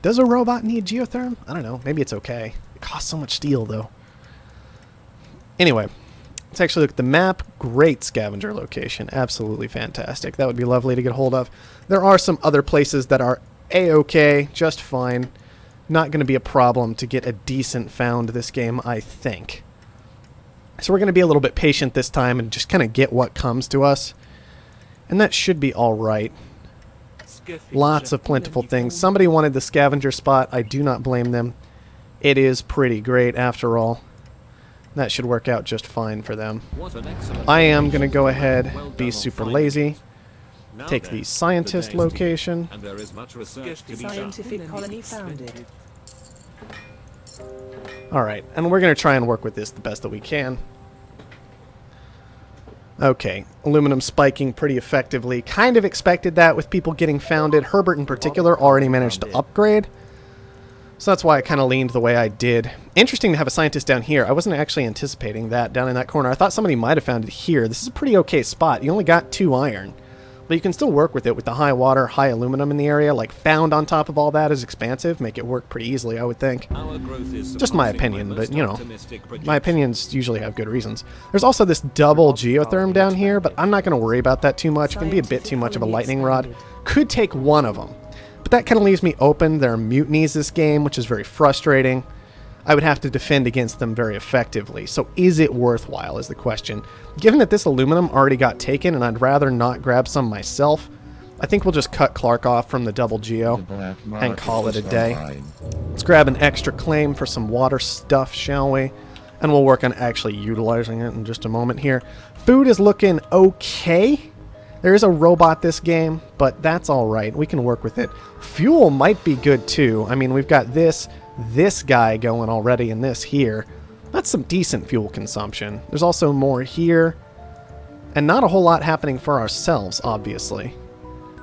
Does a robot need geotherm? I don't know. Maybe it's okay. It costs so much steel, though. Anyway, let's actually look at the map. Great scavenger location. Absolutely fantastic. That would be lovely to get hold of. There are some other places that are A-okay, just fine. Not going to be a problem to get a decent found this game, I think. So we're going to be a little bit patient this time and just kind of get what comes to us. And that should be alright. Lots of plentiful things. Somebody wanted the scavenger spot. I do not blame them. It is pretty great after all. That should work out just fine for them. I am going to go ahead, be super lazy. Take the scientist location. Scientific colony founded. Alright, and we're going to try and work with this the best that we can. Okay, aluminum spiking pretty effectively. Kind of expected that with people getting founded. Herbert in particular already managed to upgrade. So that's why I kind of leaned the way I did. Interesting to have a scientist down here. I wasn't actually anticipating that down in that corner. I thought somebody might have found it here. This is a pretty okay spot. You only got 2 iron. But you can still work with it with the high water, high aluminum in the area. Like, found on top of all that is expansive. Make it work pretty easily, I would think. Just my opinion, but, you know, my opinions usually have good reasons. There's also this double geotherm down here, but I'm not going to worry about that too much. It can be a bit too much of a lightning rod. Could take one of them. But that kind of leaves me open. There are mutinies this game, which is very frustrating. I would have to defend against them very effectively. So is it worthwhile is the question. Given that this aluminum already got taken and I'd rather not grab some myself, I think we'll just cut Clark off from the double geo and call it a day. Let's grab an extra claim for some water stuff, shall we? And we'll work on actually utilizing it in just a moment here. Food is looking okay. There is a robot this game, but that's alright. We can work with it. Fuel might be good too. I mean, we've got this guy going already and this here. That's some decent fuel consumption. There's also more here. And not a whole lot happening for ourselves, obviously.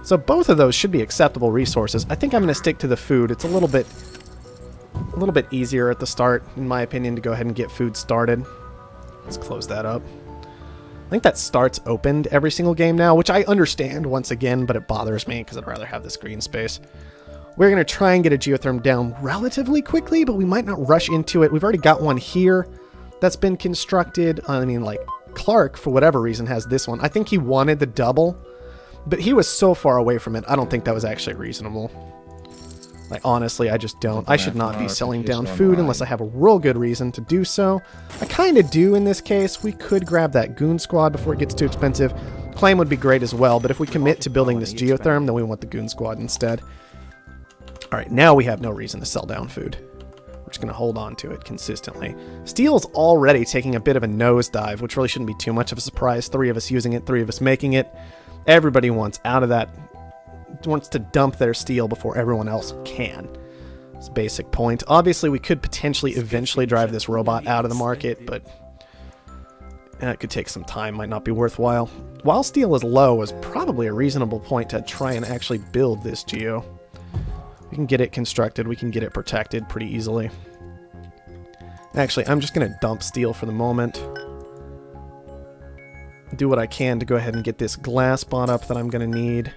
So both of those should be acceptable resources. I think I'm going to stick to the food. It's a little bit easier at the start, in my opinion, to go ahead and get food started. Let's close that up. I think that starts opened every single game now, which I understand once again, but it bothers me because I'd rather have this green space. We're going to try and get a geotherm down relatively quickly, but we might not rush into it. We've already got one here that's been constructed. I mean, like, Clark, for whatever reason, has this one. I think he wanted the double, but he was so far away from it, I don't think that was actually reasonable. Like, honestly, I just don't. I should not be selling down food unless I have a real good reason to do so. I kind of do in this case. We could grab that goon squad before it gets too expensive. Claim would be great as well, but if we commit to building this geotherm, then we want the goon squad instead. Alright, now we have no reason to sell down food. We're just going to hold on to it consistently. Steel's already taking a bit of a nosedive, which really shouldn't be too much of a surprise. 3 of us using it, 3 of us making it. Everybody wants out of that, wants to dump their steel before everyone else can. It's a basic point. Obviously, we could potentially eventually drive this robot out of the market, but it could take some time, might not be worthwhile. While steel is low is probably a reasonable point to try and actually build this geo. We can get it constructed, we can get it protected pretty easily. Actually, I'm just going to dump steel for the moment. Do what I can to go ahead and get this glass bought up that I'm going to need.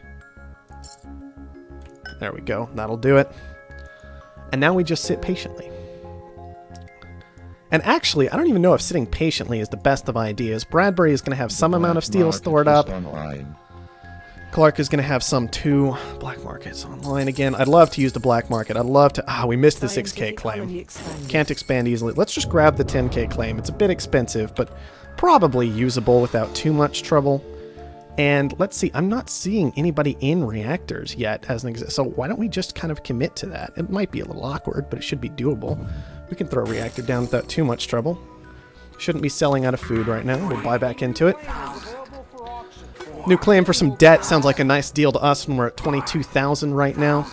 There we go, that'll do it. And now we just sit patiently. And actually, I don't even know if sitting patiently is the best of ideas. Bradbury is going to have some amount of steel stored up. Clark is going to have some too. Black market's online again. I'd love to use the black market. I'd love to... we missed the 6k claim. Can't expand easily. Let's just grab the 10k claim. It's a bit expensive, but probably usable without too much trouble. And let's see. I'm not seeing anybody in reactors yet as an example. So why don't we just kind of commit to that? It might be a little awkward, but it should be doable. We can throw a reactor down without too much trouble. Shouldn't be selling out of food right now. We'll buy back into it. New claim for some debt sounds like a nice deal to us when we're at 22,000 right now.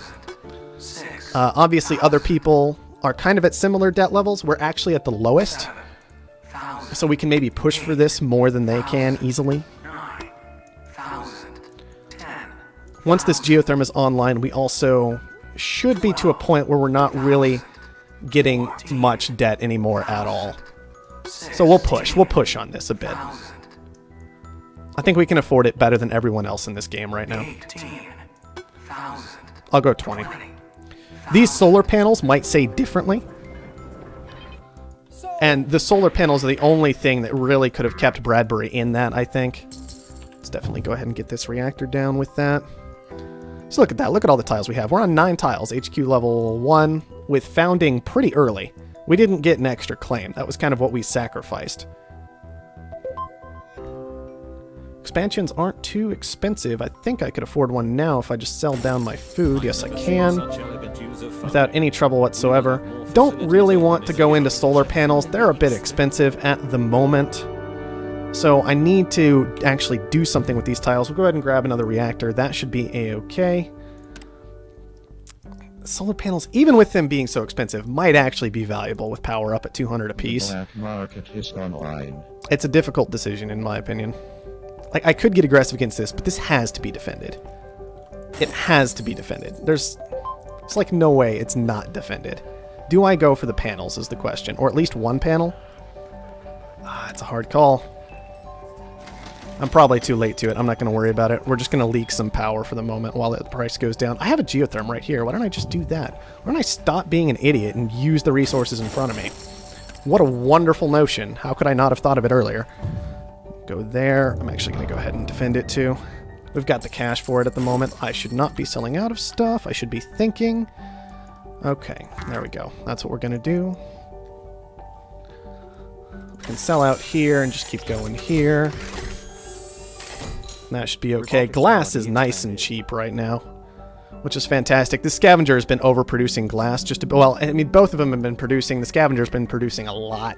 Obviously, other people are kind of at similar debt levels. We're actually at the lowest. So we can maybe push for this more than they can easily. Once this geotherm is online, we also should be to a point where we're not really getting much debt anymore at all. So we'll push. We'll push on this a bit. I think we can afford it better than everyone else in this game right now. I'll go 20. These solar panels might say differently. And the solar panels are the only thing that really could have kept Bradbury in that, I think. Let's definitely go ahead and get this reactor down with that. So look at that. Look at all the tiles we have. We're on 9 tiles. HQ level 1 with founding pretty early. We didn't get an extra claim. That was kind of what we sacrificed. Expansions aren't too expensive. I think I could afford one now if I just sell down my food. Yes, I can. Without any trouble whatsoever. Don't really want to go into solar panels. They're a bit expensive at the moment. So I need to actually do something with these tiles. We'll go ahead and grab another reactor. That should be a-okay. Solar panels, even with them being so expensive, might actually be valuable with power up at 200 apiece. The black market is online. It's a difficult decision, in my opinion. Like, I could get aggressive against this, but this has to be defended. It has to be defended. There's like no way it's not defended. Do I go for the panels is the question, or at least one panel? It's a hard call. I'm probably too late to it. I'm not going to worry about it. We're just going to leak some power for the moment while the price goes down. I have a geotherm right here. Why don't I just do that? Why don't I stop being an idiot and use the resources in front of me? What a wonderful notion. How could I not have thought of it earlier? Go there. I'm actually going to go ahead and defend it too. We've got the cash for it at the moment. I should not be selling out of stuff. I should be thinking. Okay, there we go. That's what we're going to do. We can sell out here and just keep going here. That should be okay. Glass is nice and cheap right now, which is fantastic. The scavenger has been overproducing glass. Well, I mean, both of them have been producing. The scavenger's been producing a lot.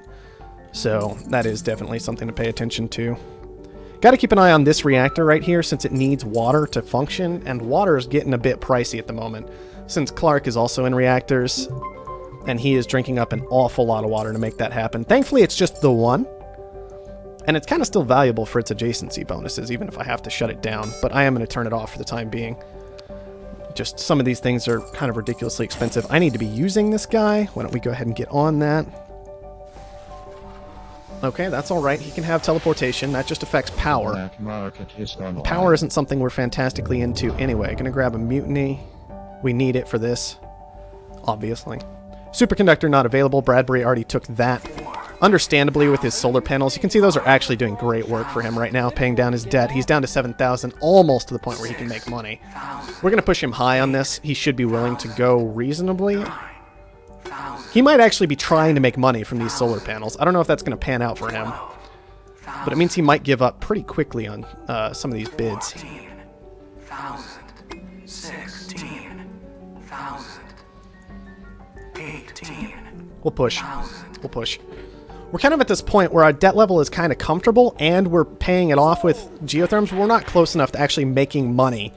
So that is definitely something to pay attention to. Got to keep an eye on this reactor right here since it needs water to function, and water is getting a bit pricey at the moment since Clark is also in reactors, and he is drinking up an awful lot of water to make that happen. Thankfully, it's just the one, and it's kind of still valuable for its adjacency bonuses, even if I have to shut it down, but I am going to turn it off for the time being. Just some of these things are kind of ridiculously expensive. I need to be using this guy. Why don't we go ahead and get on that? Okay, that's all right. He can have teleportation. That just affects power. Power isn't something we're fantastically into anyway. Gonna grab a mutiny. We need it for this, obviously. Superconductor not available. Bradbury already took that. Understandably, with his solar panels, you can see those are actually doing great work for him right now, paying down his debt. He's down to 7,000, almost to the point where he can make money. We're gonna push him high on this. He should be willing to go reasonably. He might actually be trying to make money from these solar panels. I don't know if that's going to pan out for him. But it means he might give up pretty quickly on some of these bids. We'll push. We'll push. We're kind of at this point where our debt level is kind of comfortable and we're paying it off with geotherms. We're not close enough to actually making money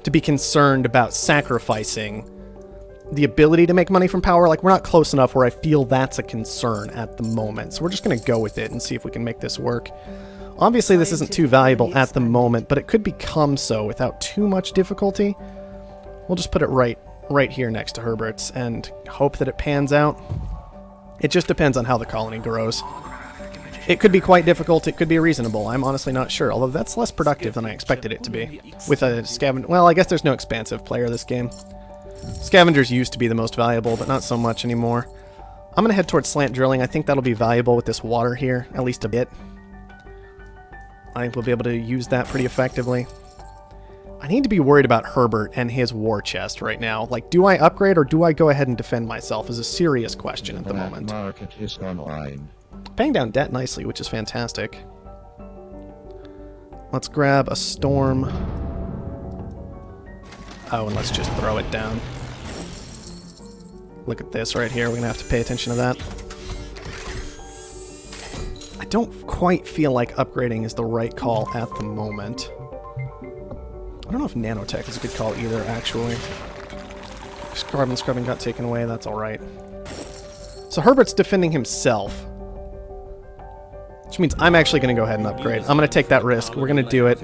to be concerned about sacrificing the ability to make money from power. Like, we're not close enough where I feel that's a concern at the moment. So we're just going to go with it and see if we can make this work. Obviously, this isn't too valuable at the moment, but it could become so without too much difficulty. We'll just put it right here next to Herbert's and hope that it pans out. It just depends on how the colony grows. It could be quite difficult. It could be reasonable. I'm honestly not sure, although that's less productive than I expected it to be. With a scavenger... Well, I guess there's no expansive player this game. Scavengers used to be the most valuable, but not so much anymore. I'm going to head towards slant drilling. I think that'll be valuable with this water here, at least a bit. I think we'll be able to use that pretty effectively. I need to be worried about Herbert and his war chest right now. Like, do I upgrade or do I go ahead and defend myself is a serious question at the moment. Market is online. Paying down debt nicely, which is fantastic. Let's grab a storm. Oh, and let's just throw it down. Look at this right here. We're going to have to pay attention to that. I don't quite feel like upgrading is the right call at the moment. I don't know if nanotech is a good call either, actually. Scrubbing got taken away. That's all right. So Herbert's defending himself, which means I'm actually going to go ahead and upgrade. I'm going to take that risk. We're going to do it.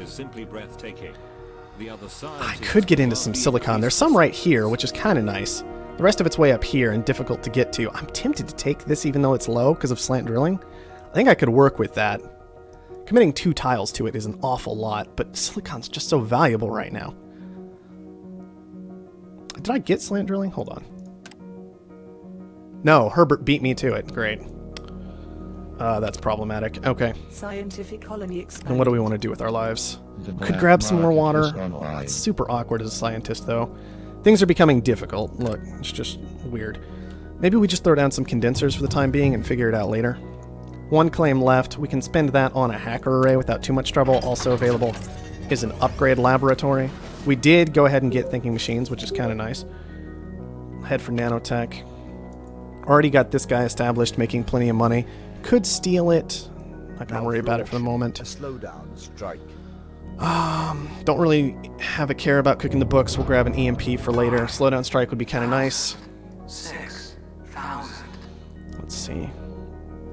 I could get into some silicon. There's some right here, which is kind of nice. The rest of it's way up here and difficult to get to. I'm tempted to take this even though it's low because of slant drilling. I think I could work with that. Committing 2 tiles to it is an awful lot, but silicon's just so valuable right now. Did I get slant drilling? Hold on. No, Herbert beat me to it. Great. That's problematic. Okay. Scientific colony expanded. And what do we want to do with our lives? The Could black grab some more market water. is online. It's super awkward as a scientist, though. Things are becoming difficult. Look, it's just weird. Maybe we just throw down some condensers for the time being and figure it out later. One claim left. We can spend that on a hacker array without too much trouble. Also available is an upgrade laboratory. We did go ahead and get thinking machines, which is kind of nice. Head for nanotech. Already got this guy established, making plenty of money. Could steal it. Not gonna worry about it for the moment. A slowdown strike. Don't really have a care about cooking the books. We'll grab an EMP for later. Slowdown strike would be kind of nice. 6,000. Let's see.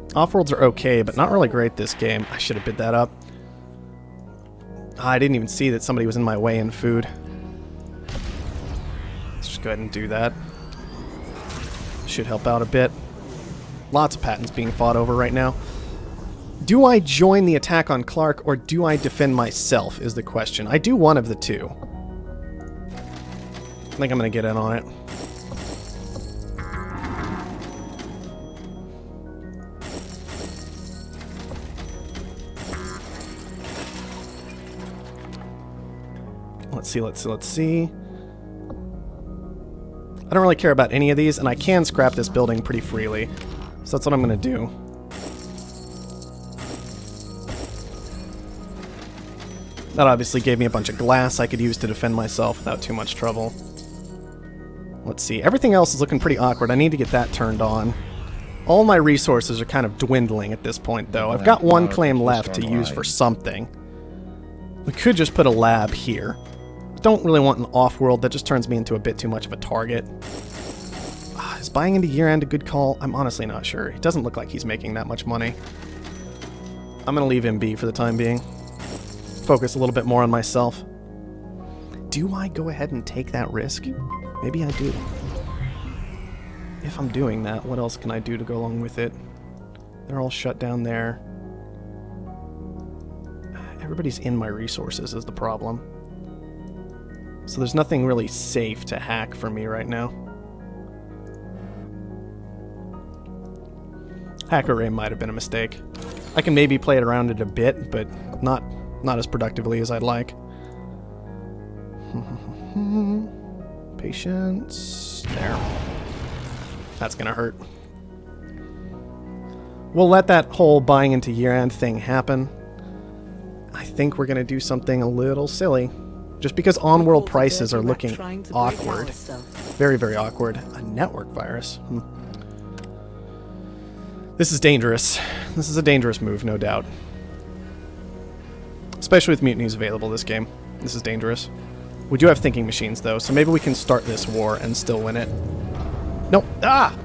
Offworlds are okay, but not really great this game. I should have bid that up. I didn't even see that somebody was in my way in food. Let's just go ahead and do that. Should help out a bit. Lots of patents being fought over right now. Do I join the attack on Clark, or do I defend myself, is the question. I do one of the two. I think I'm going to get in on it. Let's see. I don't really care about any of these, and I can scrap this building pretty freely. So that's what I'm going to do. That obviously gave me a bunch of glass I could use to defend myself without too much trouble. Let's see. Everything else is looking pretty awkward. I need to get that turned on. All my resources are kind of dwindling at this point, though. I've got one claim left to use for something. We could just put a lab here. Don't really want an off-world. That just turns me into a bit too much of a target. Is buying into year-end a good call? I'm honestly not sure. It doesn't look like he's making that much money. I'm going to leave him be for the time being. Focus a little bit more on myself. Do I go ahead and take that risk? Maybe I do. If I'm doing that, what else can I do to go along with it? They're all shut down there. Everybody's in my resources is the problem. So there's nothing really safe to hack for me right now. Hacker array might have been a mistake. I can maybe play it around it a bit, but not as productively as I'd like. Patience. There. That's gonna hurt. We'll let that whole buying into year-end thing happen. I think we're gonna do something a little silly. Just because on-world prices are looking awkward. Very, very awkward. A network virus. This is dangerous. This is a dangerous move, no doubt. Especially with mutinies available this game. This is dangerous. We do have thinking machines, though, so maybe we can start this war and still win it. No. Ah!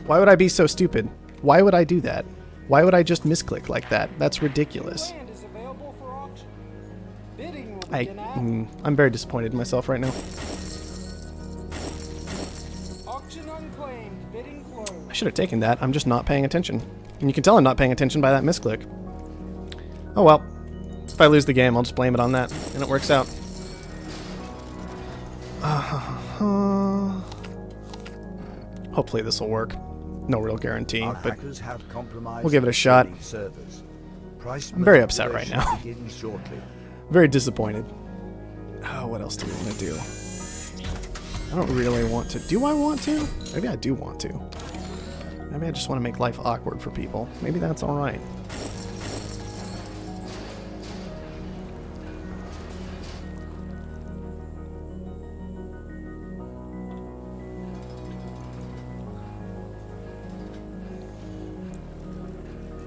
Why would I be so stupid? Why would I do that? Why would I just misclick like that? That's ridiculous. I'm very disappointed in myself right now. I should have taken that. I'm just not paying attention. And you can tell I'm not paying attention by that misclick. Oh well. If I lose the game, I'll just blame it on that, and it works out. Hopefully this will work. No real guarantee, but we'll give it a shot. I'm very upset right now. Very disappointed. Oh, what else do we want to do? I don't really want to. Do I want to? Maybe I do want to. Maybe I just want to make life awkward for people. Maybe that's alright.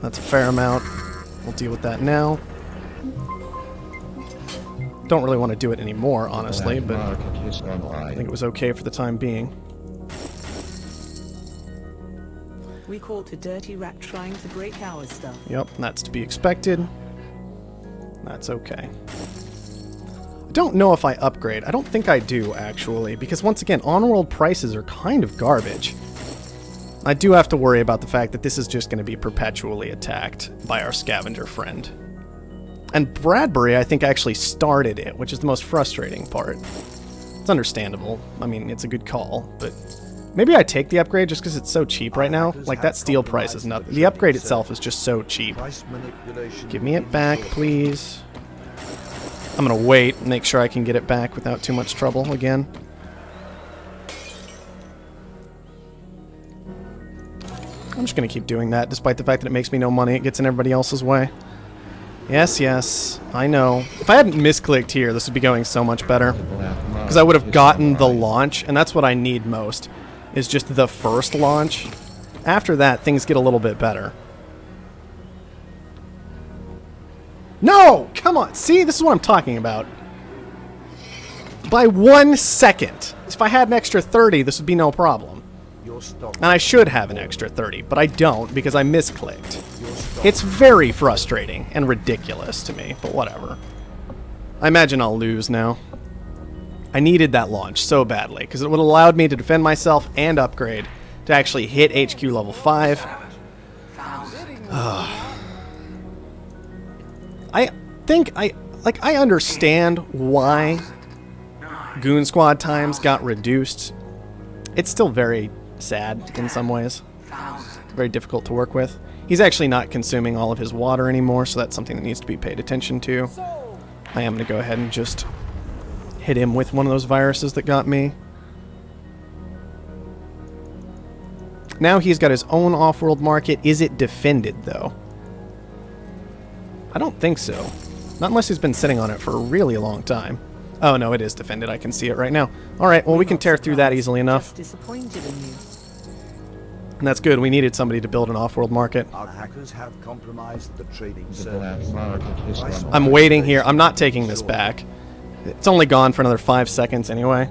That's a fair amount. We'll deal with that now. Don't really want to do it anymore, honestly, but I think it was okay for the time being. We caught a dirty rat trying to break our stuff. Yep, that's to be expected. That's okay. I don't know if I upgrade. I don't think I do, actually, because once again, on-world prices are kind of garbage. I do have to worry about the fact that this is just going to be perpetually attacked by our scavenger friend. And Bradbury, I think, actually started it, which is the most frustrating part. It's understandable. I mean, it's a good call, but Maybe I take the upgrade just because it's so cheap right now. Like, that steel price is nothing. The upgrade itself is just so cheap. Give me it back, please. I'm going to wait and make sure I can get it back without too much trouble again. I'm just going to keep doing that, despite the fact that it makes me no money. It gets in everybody else's way. Yes, yes, I know. If I hadn't misclicked here, this would be going so much better. Because I would have gotten the launch, and that's what I need most, is just the first launch. After that, things get a little bit better. No! Come on! See? This is what I'm talking about. By 1 second. If I had an extra 30, this would be no problem. And I should have an extra 30, but I don't because I misclicked. It's very frustrating and ridiculous to me, but whatever. I imagine I'll lose now. I needed that launch so badly because it would have allowed me to defend myself and upgrade to actually hit HQ level 5. I think I understand why Goon Squad times got reduced. It's still very sad in some ways. Very difficult to work with. He's actually not consuming all of his water anymore, so that's something that needs to be paid attention to. I am going to go ahead and just hit him with one of those viruses that got me. Now he's got his own off-world market. Is it defended, though? I don't think so. Not unless he's been sitting on it for a really long time. Oh, no, it is defended. I can see it right now. All right, well, we can tear through that easily enough. Disappointed in you. And that's good. We needed somebody to build an off-world market. Our hackers have compromised the trading The server. black market has gone I'm waiting here. I'm not taking this back. It's only gone for another 5 seconds anyway.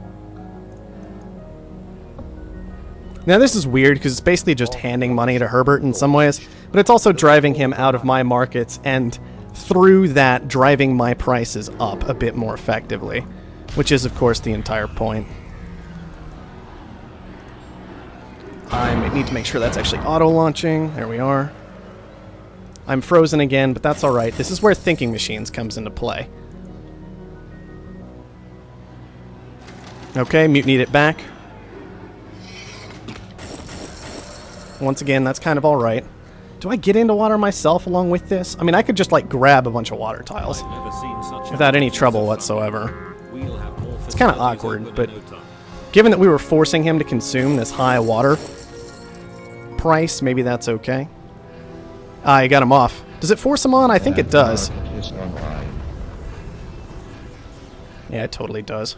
Now this is weird because it's basically just handing money to Herbert in some ways, but it's also driving him out of my markets and through that driving my prices up a bit more effectively, which is of course the entire point. I need to make sure that's actually auto-launching. There we are. I'm frozen again, but that's alright. This is where thinking machines comes into play. Okay, mutinied it back. Once again, that's kind of alright. Do I get into water myself along with this? I mean, I could just, like, grab a bunch of water tiles without any trouble whatsoever. It's kind of awkward, but given that we were forcing him to consume this high water price, maybe that's okay. I got him off. Does it force him on? I think it does. market is online. Yeah, it totally does.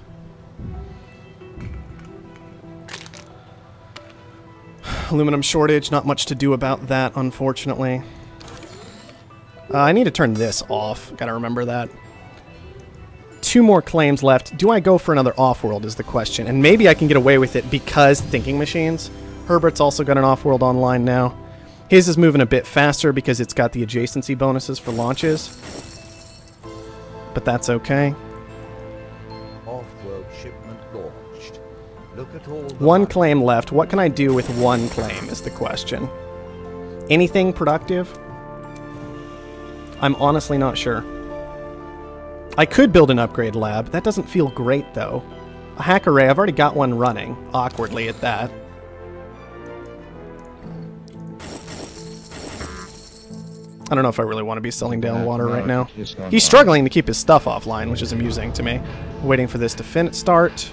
Aluminum shortage, not much to do about that, unfortunately. I need to turn this off. Gotta remember that. 2 more claims left. Do I go for another off-world is the question. And maybe I can get away with it because thinking machines. Herbert's also got an off-world online now. His is moving a bit faster because it's got the adjacency bonuses for launches. But that's okay. Off-world shipment launched. Look at all the 1 claim left. What can I do with 1 claim is the question. Anything productive? I'm honestly not sure. I could build an upgrade lab. That doesn't feel great, though. A hack array, I've already got one running. Awkwardly at that. I don't know if I really want to be selling down water right now. He's struggling to keep his stuff offline, which is amusing to me. Waiting for this to start.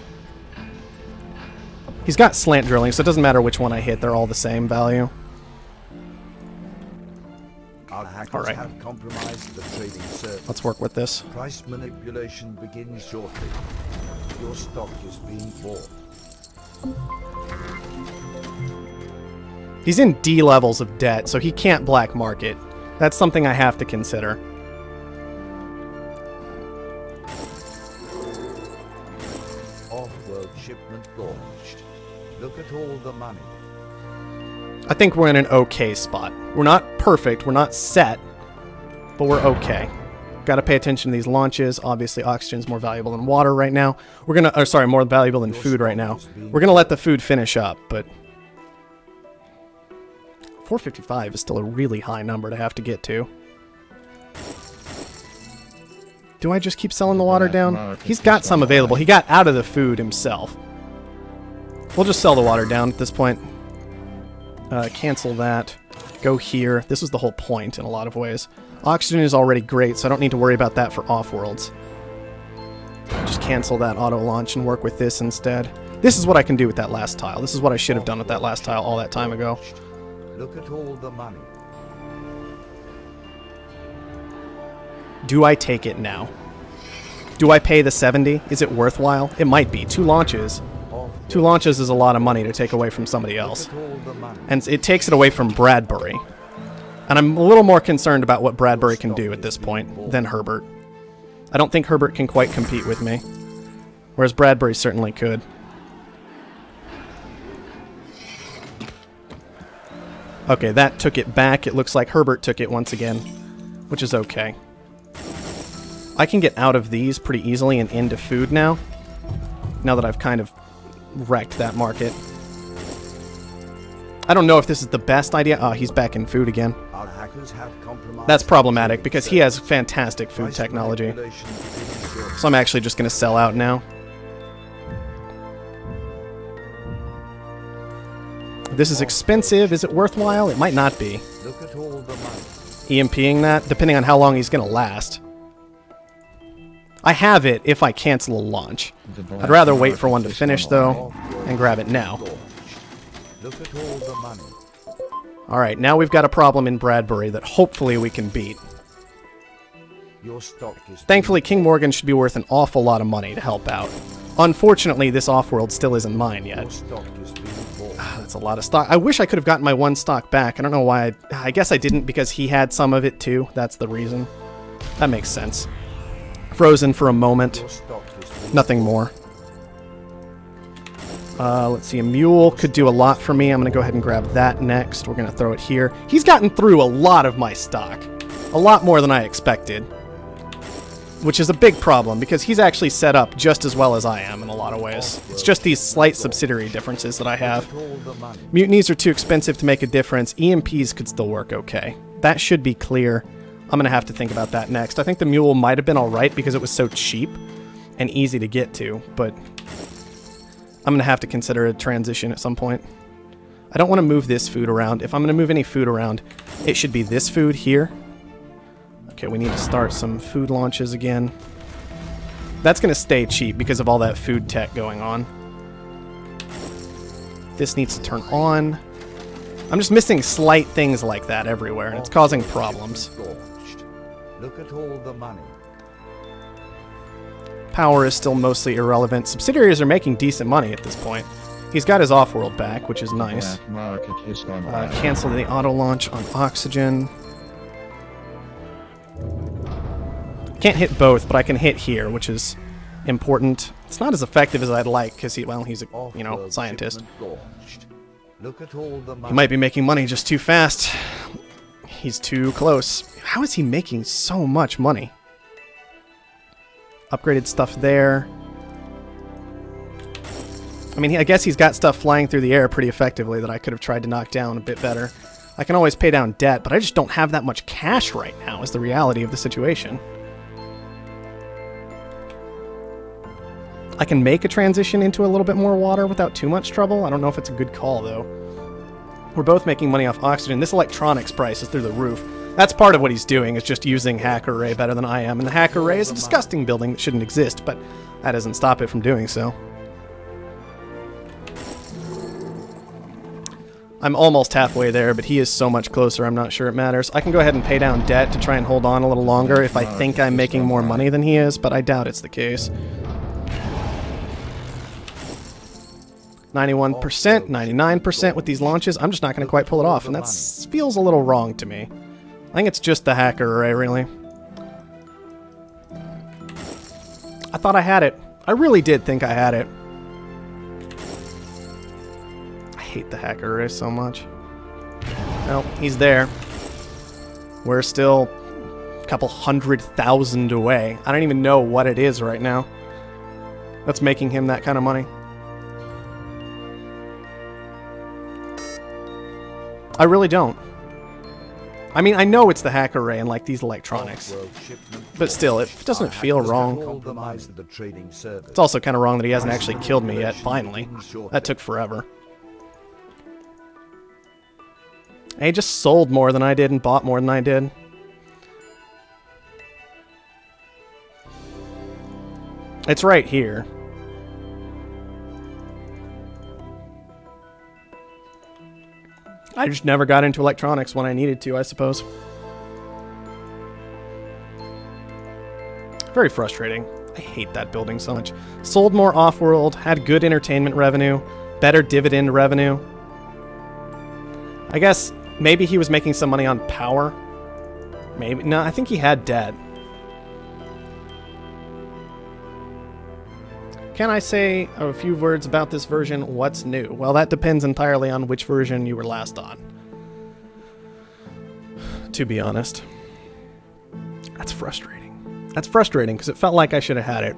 He's got slant drilling, so it doesn't matter which one I hit. They're all the same value. Our hackers All right. have compromised the trading server. Let's work with this. Price manipulation begins shortly. Your stock is being bought. He's in D levels of debt, so he can't black market. That's something I have to consider. Off-world shipment launched. Look at all the money. I think we're in an okay spot. We're not perfect, we're not set, but we're okay. Gotta pay attention to these launches. Obviously, oxygen's more valuable than water right now. We're gonna, or sorry, more valuable than food right now. We're gonna let the food finish up, but 455 is still a really high number to have to get to. Do I just keep selling the water down? He's got some available. He got out of the food himself. We'll just sell the water down at this point. Cancel that. Go here. This was the whole point in a lot of ways. Oxygen is already great, so I don't need to worry about that for Offworlds. Just cancel that auto launch and work with this instead. This is what I can do with that last tile. This is what I should have done with that last tile all that time ago. Look at all the money. Do I take it now? Do I pay the 70? Is it worthwhile? It might be. 2 launches. 2 launches is a lot of money to take away from somebody else. And it takes it away from Bradbury. And I'm a little more concerned about what Bradbury can do at this point than Herbert. I don't think Herbert can quite compete with me. Whereas Bradbury certainly could. Okay, that took it back. It looks like Herbert took it once again, which is okay. I can get out of these pretty easily and into food now. Now that I've kind of wrecked that market. I don't know if this is the best idea. Oh, he's back in food again. Our hackers have compromised. That's problematic because he has fantastic food technology. So I'm actually just going to sell out now. This is expensive. Is it worthwhile? It might not be. Look at all the money. EMPing that, depending on how long he's going to last. I have it if I cancel a launch. I'd rather wait for one to finish, though, and grab it now. Look at all the money. Alright, now we've got a problem in Bradbury that hopefully we can beat. Your stock is Thankfully, King Morgan should be worth an awful lot of money to help out. Unfortunately, this Offworld still isn't mine yet. Your stock is being bought. That's a lot of stock. I wish I could have gotten my 1 stock back. I don't know why. I guess I didn't because he had some of it too. That's the reason. That makes sense. Frozen for a moment. Your stock is being Nothing more. Let's see. A mule could do a lot for me. I'm going to go ahead and grab that next. We're going to throw it here. He's gotten through a lot of my stock. A lot more than I expected. Which is a big problem because he's actually set up just as well as I am in a lot of ways. It's just these slight subsidiary differences that I have. all the money. Mutinies are too expensive to make a difference. EMPs could still work okay. That should be clear. I'm going to have to think about that next. I think the mule might have been alright because it was so cheap and easy to get to, but I'm going to have to consider a transition at some point. I don't want to move this food around. If I'm going to move any food around, it should be this food here. Okay, we need to start some food launches again. That's going to stay cheap because of all that food tech going on. This needs to turn on. I'm just missing slight things like that everywhere, and it's causing problems. Look at all the money. Power is still mostly irrelevant. Subsidiaries are making decent money at this point. He's got his Offworld back, which is nice. Black market has gone wild. Cancel the auto launch on oxygen. Can't hit both, but I can hit here, which is important. It's not as effective as I'd like because he's a Offworld scientist. shipment launched. Look at all the money. He might be making money just too fast. He's too close. How is he making so much money? Upgraded stuff there. I mean, I guess he's got stuff flying through the air pretty effectively that I could have tried to knock down a bit better. I can always pay down debt, but I just don't have that much cash right now is the reality of the situation. I can make a transition into a little bit more water without too much trouble. I don't know if it's a good call, though. We're both making money off oxygen. This electronics price is through the roof. That's part of what he's doing, is just using Hacker Ray better than I am. And the Hacker Ray is a disgusting building that shouldn't exist, but that doesn't stop it from doing so. I'm almost halfway there, but he is so much closer, I'm not sure it matters. I can go ahead and pay down debt to try and hold on a little longer if I think I'm making more money than he is, but I doubt it's the case. 91%, 99% with these launches. I'm just not going to quite pull it off, and that feels a little wrong to me. I think it's just the Hacker Array, really. I thought I had it. I really did think I had it. I hate the Hacker Array so much. Well, he's there. We're still a couple 100,000 away. I don't even know what it is right now that's making him that kind of money. I really don't. I mean, I know it's the hacker array and like these electronics, Offworld shipment but still, it doesn't feel wrong. compromise the trading service. It's also kind of wrong that he hasn't actually killed me yet, finally. That took forever. And he just sold more than I did and bought more than I did. It's right here. I just never got into electronics when I needed to, I suppose. Very frustrating. I hate that building so much. Sold more Offworld, had good entertainment revenue, better dividend revenue. I guess maybe he was making some money on power. Maybe. No, I think he had debt. Can I say a few words about this version? What's new? Well, that depends entirely on which version you were last on. To be honest. That's frustrating. That's frustrating because it felt like I should have had it.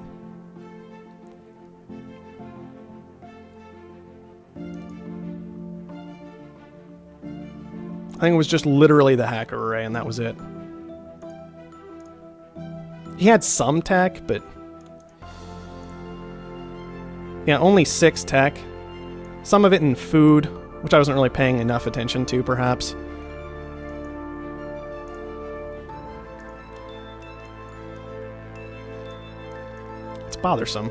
I think it was just literally the hacker array and that was it. He had some tech, but... yeah, only 6 tech. Some of it in food, which I wasn't really paying enough attention to, perhaps. It's bothersome.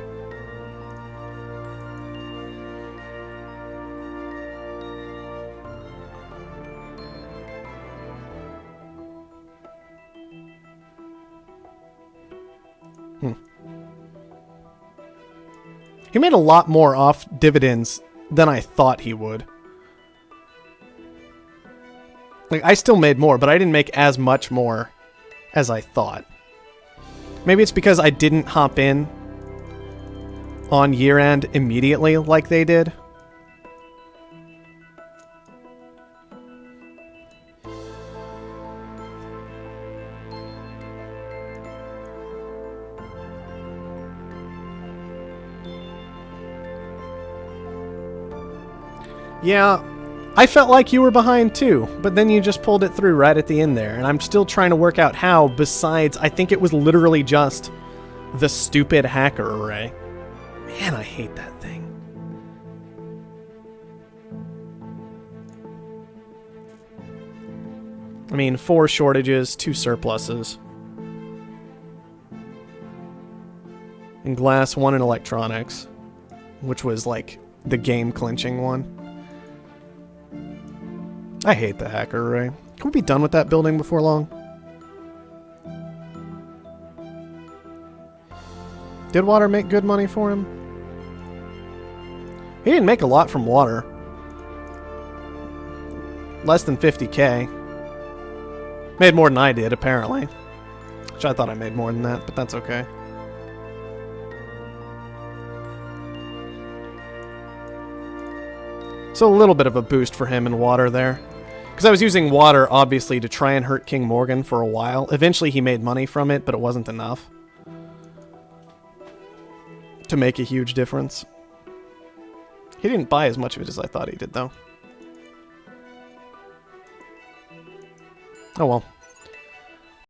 He made a lot more off dividends than I thought he would. Like, I still made more, but I didn't make as much more as I thought. Maybe it's because I didn't hop in on year-end immediately like they did. Yeah, I felt like you were behind too, but then you just pulled it through right at the end there, and I'm still trying to work out how, besides, I think it was literally just the stupid hacker array. Man, I hate that thing. I mean, 4 shortages, 2 surpluses. In glass, 1 in electronics, which was like the game-clinching one. I hate the hacker array. Can we be done with that building before long? Did water make good money for him? He didn't make a lot from water. Less than 50k. Made more than I did, apparently. Which I thought I made more than that, but that's okay. So a little bit of a boost for him in water there. Because I was using water, obviously, to try and hurt King Morgan for a while. Eventually he made money from it, but it wasn't enough to make a huge difference. He didn't buy as much of it as I thought he did, though. Oh well.